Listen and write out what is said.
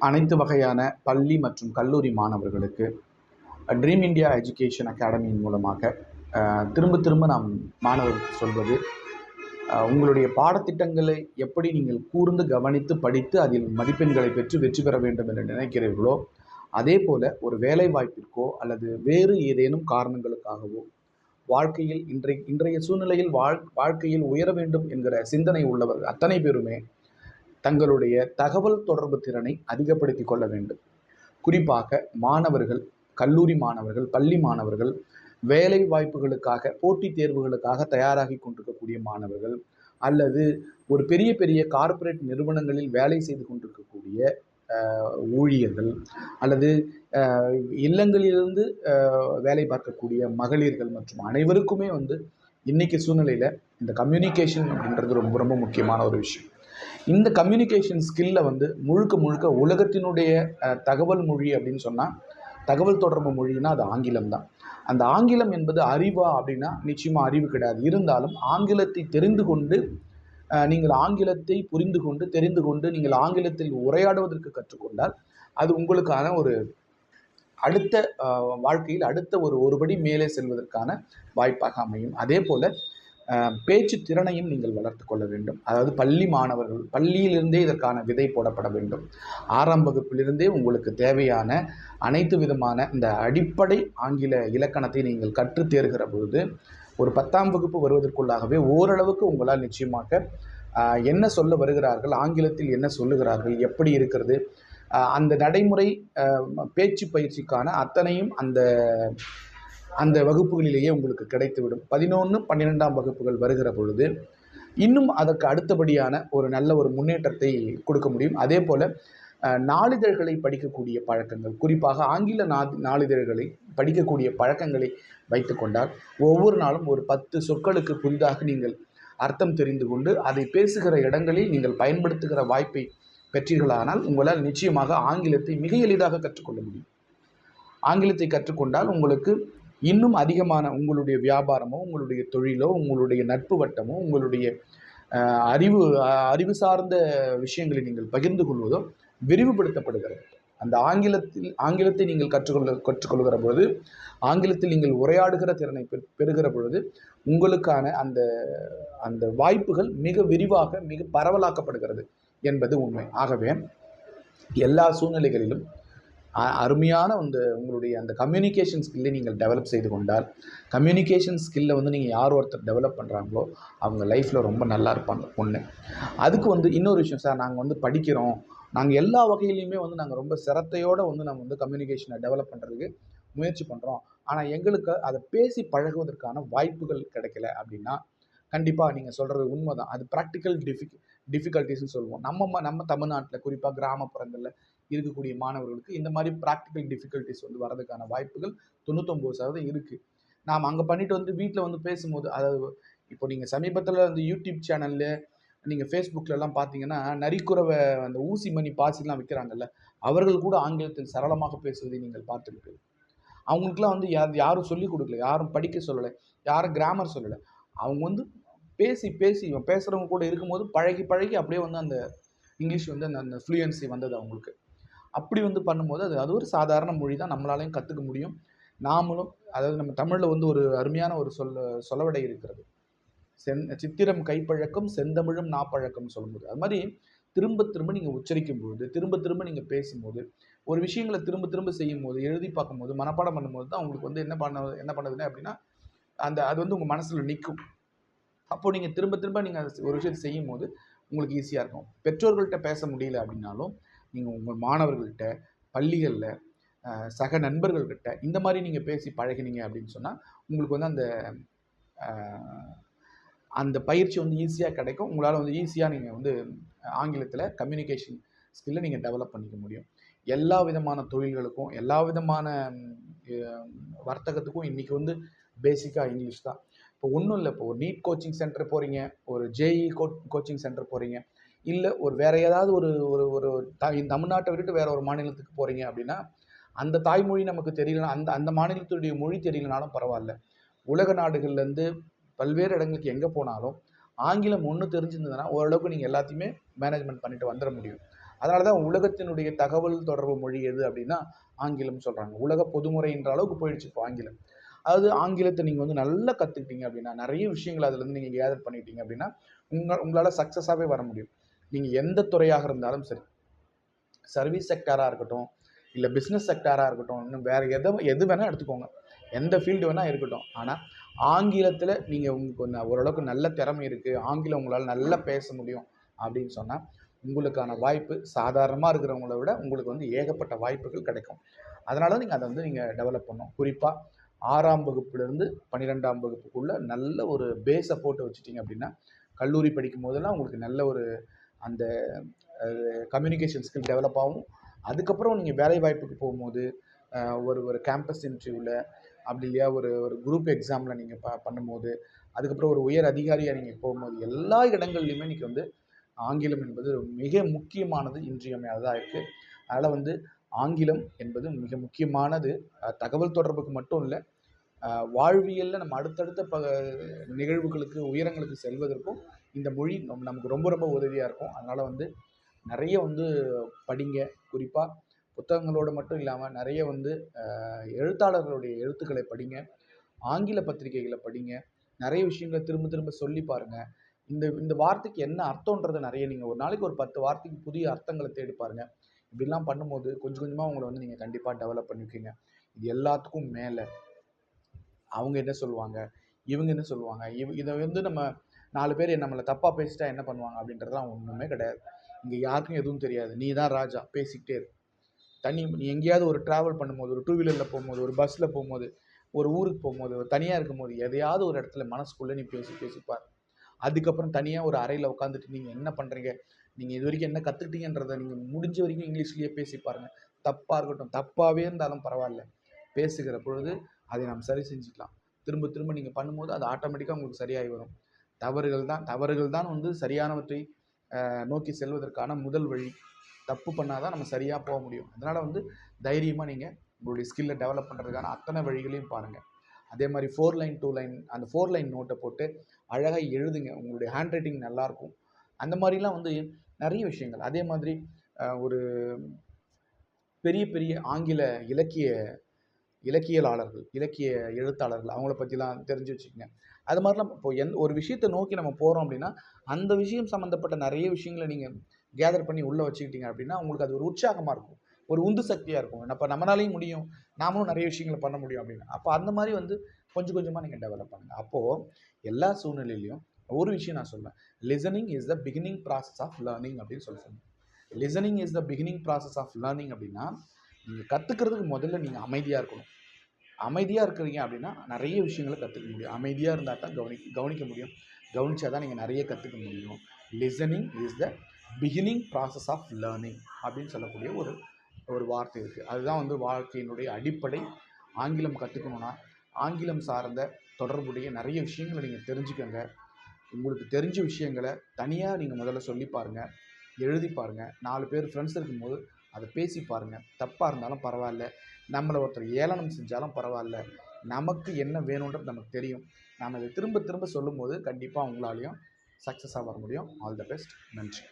அனைத்து வகையான பள்ளி மற்றும் கல்லூரி மாணவர்களுக்கு ட்ரீம் இந்தியா எஜுகேஷன் அகாடமியின் மூலமாக திரும்ப திரும்ப நாம் மாணவர்களுக்கு சொல்வது, உங்களுடைய பாடத்திட்டங்களை எப்படி நீங்கள் கூர்ந்து கவனித்து படித்து அதில் மதிப்பெண்களை பெற்று வெற்றி பெற வேண்டும் என்று நினைக்கிறீர்களோ, அதே போல ஒரு வேலை வாய்ப்பிற்கோ அல்லது வேறு ஏதேனும் காரணங்களுக்காகவோ வாழ்க்கையில் இன்றைய சூழ்நிலையில் வாழ்க்கையில் உயர வேண்டும் என்கிற சிந்தனை உள்ளவர்கள் அத்தனை பேருமே தங்களுடைய தகவல் தொடர்பு திறனை அதிகப்படுத்திக் கொள்ள வேண்டும். குறிப்பாக மாணவர்கள், கல்லூரி மாணவர்கள், பள்ளி மாணவர்கள், வேலை வாய்ப்புகளுக்காக போட்டித் தேர்வுகளுக்காக தயாராகி கொண்டிருக்கக்கூடிய மாணவர்கள், அல்லது ஒரு பெரிய பெரிய கார்ப்பரேட் நிறுவனங்களில் வேலை செய்து கொண்டிருக்கக்கூடிய ஊழியர்கள், அல்லது இல்லங்களிலிருந்து வேலை பார்க்கக்கூடிய மகளிர்கள் மற்றும் அனைவருக்குமே இன்னைக்கு சூழ்நிலையில் இந்த கம்யூனிகேஷன் அப்படின்றது ரொம்ப ரொம்ப முக்கியமான ஒரு விஷயம். இந்த கம்யூனிகேஷன் ஸ்கில்ல முழுக்க முழுக்க உலகத்தினுடைய தகவல் மொழி அப்படின்னு சொன்னால், தகவல் தொடர்பு மொழின்னா அது ஆங்கிலம் தான். அந்த ஆங்கிலம் என்பது அறிவா அப்படின்னா நிச்சயமாக அறிவு கிடையாது. இருந்தாலும் ஆங்கிலத்தை தெரிந்து கொண்டு நீங்கள் ஆங்கிலத்தை புரிந்து கொண்டு தெரிந்து கொண்டு நீங்கள் ஆங்கிலத்தில் உரையாடுவதற்கு கற்றுக்கொண்டால் அது உங்களுக்கான ஒரு அடுத்த வாழ்க்கையில் அடுத்த ஒருபடி மேலே செல்வதற்கான வாய்ப்பாக அமையும். அதே போல் பேச்சு திறனையும் நீங்கள் வளர்த்து கொள்ள வேண்டும். அதாவது பள்ளி மாணவர்கள் பள்ளியிலிருந்தே இதற்கான விதை போடப்பட வேண்டும். 6ஆம் வகுப்பிலிருந்தே உங்களுக்கு தேவையான அனைத்து விதமான இந்த அடிப்படை ஆங்கில இலக்கணத்தை நீங்கள் கற்று தேர்கிற பொழுது ஒரு 10ஆம் வகுப்பு வருவதற்குள்ளாகவே ஓரளவுக்கு உங்களால் நிச்சயமாக என்ன சொல்ல வருகிறார்கள், ஆங்கிலத்தில் என்ன சொல்லுகிறார்கள், எப்படி இருக்கிறது, அந்த நடைமுறை பேச்சு பயிற்சிக்கான அத்தனையும் அந்த அந்த வகுப்புகளிலேயே உங்களுக்கு கிடைத்துவிடும். 11, 12ஆம் வகுப்புகள் வருகிற பொழுது இன்னும் அதற்கு அடுத்தபடியான ஒரு நல்ல ஒரு முன்னேற்றத்தை கொடுக்க முடியும். அதே போல் நாளிதழ்களை படிக்கக்கூடிய பழக்கங்கள், குறிப்பாக ஆங்கில நாளிதழ்களை படிக்கக்கூடிய பழக்கங்களை வைத்து கொண்டால் ஒவ்வொரு நாளும் ஒரு 10 சொற்களுக்கு புதிதாக நீங்கள் அர்த்தம் தெரிந்து கொண்டு அதை பேசுகிற இடங்களில் நீங்கள் பயன்படுத்துகிற வாய்ப்பை பெற்றீர்களானால் உங்களால் நிச்சயமாக ஆங்கிலத்தை மிக எளிதாக கற்றுக்கொள்ள முடியும். ஆங்கிலத்தை கற்றுக்கொண்டால் உங்களுக்கு இன்னும் அதிகமான உங்களுடைய வியாபாரமோ, உங்களுடைய தொழிலோ, உங்களுடைய நட்பு வட்டமோ, உங்களுடைய அறிவு சார்ந்த விஷயங்களை நீங்கள் பகிர்ந்து கொள்வதோ விரிவுபடுத்தப்படுகிறது. அந்த ஆங்கிலத்தை நீங்கள் கற்றுக்கொள்கிற பொழுது, ஆங்கிலத்தில் நீங்கள் உரையாடுகிற திறனை பெறுகிற பொழுது உங்களுக்கான அந்த அந்த வாய்ப்புகள் மிக விரிவாக மிக பரவலாக்கப்படுகிறது என்பது உண்மை. ஆகவே எல்லா சூழ்நிலைகளிலும் அருமையான உங்களுடைய அந்த கம்யூனிகேஷன் ஸ்கில்லை நீங்கள் டெவலப் செய்து கொண்டால், கம்யூனிகேஷன் ஸ்கில்லை நீங்கள் யார் ஒருத்தர் டெவலப் பண்ணுறாங்களோ அவங்க லைஃப்பில் ரொம்ப நல்லா இருப்பாங்க. ஒன்று. அதுக்கு இன்னொரு விஷயம், சார் நாங்கள் படிக்கிறோம், நாங்கள் எல்லா வகையிலையுமே நாங்கள் ரொம்ப சிரத்தையோடு நாங்கள் கம்யூனிகேஷனை டெவலப் பண்ணுறதுக்கு முயற்சி பண்ணுறோம், ஆனால் எங்களுக்கு அதை பேசி பழகுவதற்கான வாய்ப்புகள் கிடைக்கல அப்படின்னா, கண்டிப்பாக நீங்கள் சொல்கிறது உண்மை தான். அது ப்ராக்டிக்கல் டிஃபிகல்ட்டிஸ்ன்னு சொல்லுவோம். நம்ம தமிழ்நாட்டில் குறிப்பாக கிராமப்புறங்களில் இருக்கக்கூடிய மாணவர்களுக்கு இந்த மாதிரி ப்ராக்டிக்கல் டிஃபிகல்ட்டிஸ் வரதுக்கான வாய்ப்புகள் 99% இருக்குது. நாம் அங்கே பண்ணிட்டு வீட்டில் பேசும்போது, அதாவது இப்போ நீங்கள் சமீபத்தில் அந்த யூடியூப் சேனலில் நீங்கள் ஃபேஸ்புக்கிலலாம் பார்த்தீங்கன்னா நரிக்குறவை அந்த ஊசி மணி பாசிலாம் விற்கிறாங்கல்ல, அவர்கள் கூட ஆங்கிலத்தில் சரளமாக பேசுவதை நீங்கள் பார்த்துருப்பீர்கள். அவங்களுக்குலாம் யாரும் சொல்லிக் கொடுக்கல, யாரும் படிக்க சொல்லலை, யாரும் கிராமர் சொல்லலை. அவங்க பேசி இவன் பேசுகிறவங்க கூட இருக்கும்போது பழகி அப்படியே அந்த இங்கிலீஷ் அந்த ஃப்ளூயன்சி வந்தது அவங்களுக்கு. அப்படி பண்ணும்போது அது ஒரு சாதாரண மொழி தான், நம்மளாலையும் கற்றுக்க முடியும். நாமளும் அதாவது நம்ம தமிழில் ஒரு அருமையான ஒரு சொலவடை இருக்கிறது, சித்திரம் கைப்பழக்கம் செந்தமிழும் நாப்பழக்கம் சொல்லும்போது. அது மாதிரி திரும்ப நீங்கள் உச்சரிக்கும் பொழுது, திரும்ப நீங்கள் பேசும்போது, ஒரு விஷயங்களை திரும்ப செய்யும் போது, எழுதி பார்க்கும்போது, மனப்பாடம் பண்ணும்போது தான் உங்களுக்கு என்ன பண்ணுதுன்னா அப்படின்னா அது உங்கள் மனசில் நிற்கும். அப்போது நீங்கள் திரும்ப நீங்கள் ஒரு விஷயத்தை செய்யும் போது உங்களுக்கு ஈஸியாக இருக்கும். பெற்றோர்கள்ட்ட பேச முடியல அப்படின்னாலும் நீங்கள் உங்கள் மாணவர்கள்ட்ட, பள்ளிகளில் சக நண்பர்கள்கிட்ட இந்த மாதிரி நீங்கள் பேசி பழகினீங்க அப்படின்னு சொன்னால் உங்களுக்கு அந்த அந்த பயிற்சி ஈஸியாக கிடைக்கும். உங்களால் ஈஸியாக நீங்கள் ஆங்கிலத்தில் கம்யூனிகேஷன் ஸ்கில்லை நீங்கள் டெவலப் பண்ணிக்க முடியும். எல்லா விதமான தொழில்களுக்கும், எல்லா விதமான வர்த்தகத்துக்கும் இன்றைக்கி பேசிக்காக இங்கிலீஷ் தான். இப்போ ஒன்றும் இல்லை, இப்போ ஒரு நீட் கோச்சிங் சென்டர் போகிறீங்க, ஒரு ஜேஇ கோச்சிங் சென்டர் போகிறீங்க, இல்லை ஒரு வேறு ஏதாவது ஒரு ஒரு ஒரு தமிழ்நாட்டை விட்டுட்டு வேறு ஒரு மாநிலத்துக்கு போகிறீங்க அப்படின்னா, அந்த தாய்மொழி நமக்கு தெரியலனா, அந்த மாநிலத்துடைய மொழி தெரியலனாலும் பரவாயில்ல, உலக நாடுகள்லேருந்து பல்வேறு இடங்களுக்கு எங்கே போனாலும் ஆங்கிலம் ஒன்று தெரிஞ்சிருந்ததுன்னா ஓரளவுக்கு நீங்கள் எல்லாத்தையுமே மேனேஜ்மெண்ட் பண்ணிட்டு வந்துட முடியும். அதனால தான் உலகத்தினுடைய தகவல் தொடர்பு மொழி எது அப்படின்னா ஆங்கிலம் சொல்கிறாங்க. உலக பொதுமுறைன்ற அளவுக்கு போயிடுச்சு இப்போ ஆங்கிலம். அதாவது ஆங்கிலத்தை நீங்கள் வந்து நல்லா கற்றுக்கிட்டீங்க அப்படின்னா, நிறைய விஷயங்கள் அதுலேருந்து நீங்கள் கேதர் பண்ணிட்டீங்க அப்படின்னா, உங்களால் சக்ஸஸாகவே வர முடியும். நீங்கள் எந்த துறையாக இருந்தாலும் சரி, சர்வீஸ் செக்டாராக இருக்கட்டும், இல்லை பிஸ்னஸ் செக்டாராக இருக்கட்டும், இன்னும் வேறு எது வேணால் எடுத்துக்கோங்க. எந்த ஃபீல்டு வேணால் இருக்கட்டும். ஆனால் ஆங்கிலத்தில் நீங்கள் உங்களுக்கு ஓரளவுக்கு நல்ல திறமை இருக்குது, ஆங்கிலம் உங்களால் நல்லா பேச முடியும் அப்படின்னு சொன்னால், உங்களுக்கான வாய்ப்பு சாதாரணமாக இருக்கிறவங்கள விட உங்களுக்கு வந்து ஏகப்பட்ட வாய்ப்புகள் கிடைக்கும். அதனால நீங்கள் அதை வந்து நீங்கள் டெவலப் பண்ணணும். குறிப்பாக 6ஆம் வகுப்புலேருந்து 12ஆம் வகுப்புக்குள்ளே நல்ல ஒரு பேஸை போட்டு வச்சுட்டிங்க அப்படின்னா, கல்லூரி படிக்கும் போதெல்லாம் உங்களுக்கு நல்ல ஒரு அந்த கம்யூனிகேஷன் ஸ்கில் டெவலப் ஆகும். அதுக்கப்புறம் நீங்கள் வேலை வாய்ப்புக்கு போகும்போது ஒரு கேம்பஸ் இன்டர்வியூவில் அப்படி இல்லையா ஒரு ஒரு குரூப் எக்ஸாமில் நீங்கள் பண்ணும்போது, அதுக்கப்புறம் ஒரு உயர் அதிகாரியாக நீங்கள் போகும்போது, எல்லா இடங்கள்லையுமே இன்றைக்கி வந்து ஆங்கிலம் என்பது மிக முக்கியமானது, இன்றியமையாததாக இருக்குது. அதனால் வந்து ஆங்கிலம் என்பது மிக முக்கியமானது. தகவல் தொடர்புக்கு மட்டும் இல்லை, வாழ்வியலில் நம்ம அடுத்தடுத்த நிகழ்வுகளுக்கு உயரங்களுக்கு செல்வதற்கும் இந்த மொழி நமக்கு ரொம்ப ரொம்ப உதவியாக இருக்கும். அதனால் வந்து நிறைய வந்து படிங்க. குறிப்பாக புத்தகங்களோடு மட்டும் இல்லாமல் நிறைய வந்து எழுத்தாளர்களுடைய எழுத்துக்களை படிங்க, ஆங்கில பத்திரிகைகளை படிங்க, நிறைய விஷயங்களை திரும்ப திரும்ப சொல்லி பாருங்கள். இந்த வார்த்தைக்கு என்ன அர்த்தன்றதை நிறைய நீங்கள் ஒரு நாளைக்கு ஒரு 10 வார்த்தைக்கு புதிய அர்த்தங்களை தேடி பாருங்கள். இப்படிலாம் பண்ணும்போது கொஞ்சம் கொஞ்சமாக உங்களை வந்து நீங்கள் கண்டிப்பாக டெவலப் பண்ணிக்குவீங்க. இது எல்லாத்துக்கும் மேலே அவங்க என்ன சொல்லுவாங்க, இவங்க என்ன சொல்லுவாங்க, இதை வந்து நம்ம 4 பேர் நம்மளை தப்பாக பேசிட்டா என்ன பண்ணுவாங்க அப்படின்றதுலாம் ஒன்றுமே கிடையாது. இங்கே யாருக்கும் எதுவும் தெரியாது. நீ தான் ராஜா, பேசிக்கிட்டே இரு. நீ எங்கேயாவது ஒரு ட்ராவல் பண்ணும்போது, ஒரு 2 வீலரில் போகும்போது, ஒரு பஸ்ஸில் போகும்போது, ஒரு ஊருக்கு போகும்போது, ஒரு தனியாக இருக்கும்போது, எதையாவது ஒரு இடத்துல மனசுக்குள்ளே நீ பேசிப்பார். அதுக்கப்புறம் தனியாக ஒரு அறையில் உட்காந்துட்டு நீங்கள் என்ன பண்ணுறீங்க, நீங்கள் இது வரைக்கும் என்ன கற்றுக்கிட்டீங்கன்றதை நீங்கள் முடிஞ்ச வரைக்கும் இங்கிலீஷ்லேயே பேசி பாருங்கள். தப்பாக இருக்கட்டும், தப்பாகவே இருந்தாலும் பரவாயில்ல, பேசுகிற பொழுது அதை நாம் சரி செஞ்சுக்கலாம். திரும்ப திரும்ப நீங்கள் பண்ணும்போது அது ஆட்டோமேட்டிக்காக உங்களுக்கு சரியாகி வரும். தவறுகள் தான் வந்து சரியானவற்றை நோக்கி செல்வதற்கான முதல் வழி. தப்பு பண்ணால் தான் நம்ம சரியாக போக முடியும். அதனால் வந்து தைரியமாக நீங்கள் உங்களுடைய ஸ்கில்லை டெவலப் பண்ணுறதுக்கான அத்தனை வழிகளையும் பாருங்கள். அதே மாதிரி 4 லைன் 2 லைன் அந்த 4 லைன் நோட்டை போட்டு அழகாக எழுதுங்க. உங்களுடைய ஹேண்ட் ரைட்டிங் நல்லாயிருக்கும். அந்த மாதிரிலாம் வந்து நிறைய விஷயங்கள். அதே மாதிரி ஒரு பெரிய பெரிய ஆங்கில இலக்கியலாளர்கள், இலக்கிய எழுத்தாளர்கள் அவங்கள பற்றிலாம் தெரிஞ்சு வச்சுக்கங்க. அது மாதிரிலாம் இப்போ ஒரு விஷயத்தை நோக்கி நம்ம போகிறோம் அப்படின்னா, அந்த விஷயம் சம்மந்தப்பட்ட நிறைய விஷயங்களை நீங்கள் கேதர் பண்ணி உள்ளே வச்சுக்கிட்டீங்க அப்படின்னா, உங்களுக்கு அது ஒரு உற்சாகமாக இருக்கும், ஒரு உந்து சக்தியாக இருக்கும். அப்போ நம்மளாலையும் முடியும், நாமளும் நிறைய விஷயங்களை பண்ண முடியும் அப்படின்னு. அப்போ அந்த மாதிரி வந்து கொஞ்சம் கொஞ்சமாக நீங்கள் டெவலப் பண்ணுங்கள். அப்போது எல்லா சூழ்நிலையிலையும் ஒரு விஷயம் நான் சொல்லுவேன், listening is the beginning process of learning அப்படின்னு சொல்லுவேன். Listening is the beginning process of learning அப்படின்னா, நீங்கள் கற்றுக்கிறதுக்கு முதல்ல நீங்கள் அமைதியாக இருக்கணும். அமைதியாக இருக்கிறீங்க அப்படின்னா நிறைய விஷயங்களை கற்றுக்க முடியும். அமைதியாக இருந்தால் தான் கவனிக்க முடியும். கவனித்தா தான் நீங்கள் நிறைய கற்றுக்க முடியும். Listening is the beginning process of learning அப்படின்னு சொல்லக்கூடிய ஒரு வார்த்தை இருக்குது. அதுதான் வந்து வாழ்க்கையினுடைய அடிப்படை. ஆங்கிலம் கற்றுக்கணுன்னா ஆங்கிலம் சார்ந்த தொடர்புடைய நிறைய விஷயங்களை நீங்கள் தெரிஞ்சுக்கங்க. உங்களுக்கு தெரிஞ்ச விஷயங்களை தனியாக நீங்கள் முதல்ல சொல்லி பாருங்கள், எழுதி பாருங்கள். 4 பேர் ஃப்ரெண்ட்ஸ் இருக்கும்போது அதை பேசி பாருங்கள். தப்பாக இருந்தாலும் பரவாயில்ல, நம்மளை ஒருத்தர் ஏளனம் செஞ்சாலும் பரவாயில்ல, நமக்கு என்ன வேணுன்றது நமக்கு தெரியும். நாம் அதை திரும்ப திரும்ப சொல்லும்போது கண்டிப்பாக உங்களாலையும் சக்ஸஸாக வர முடியும். All the best. நன்றி.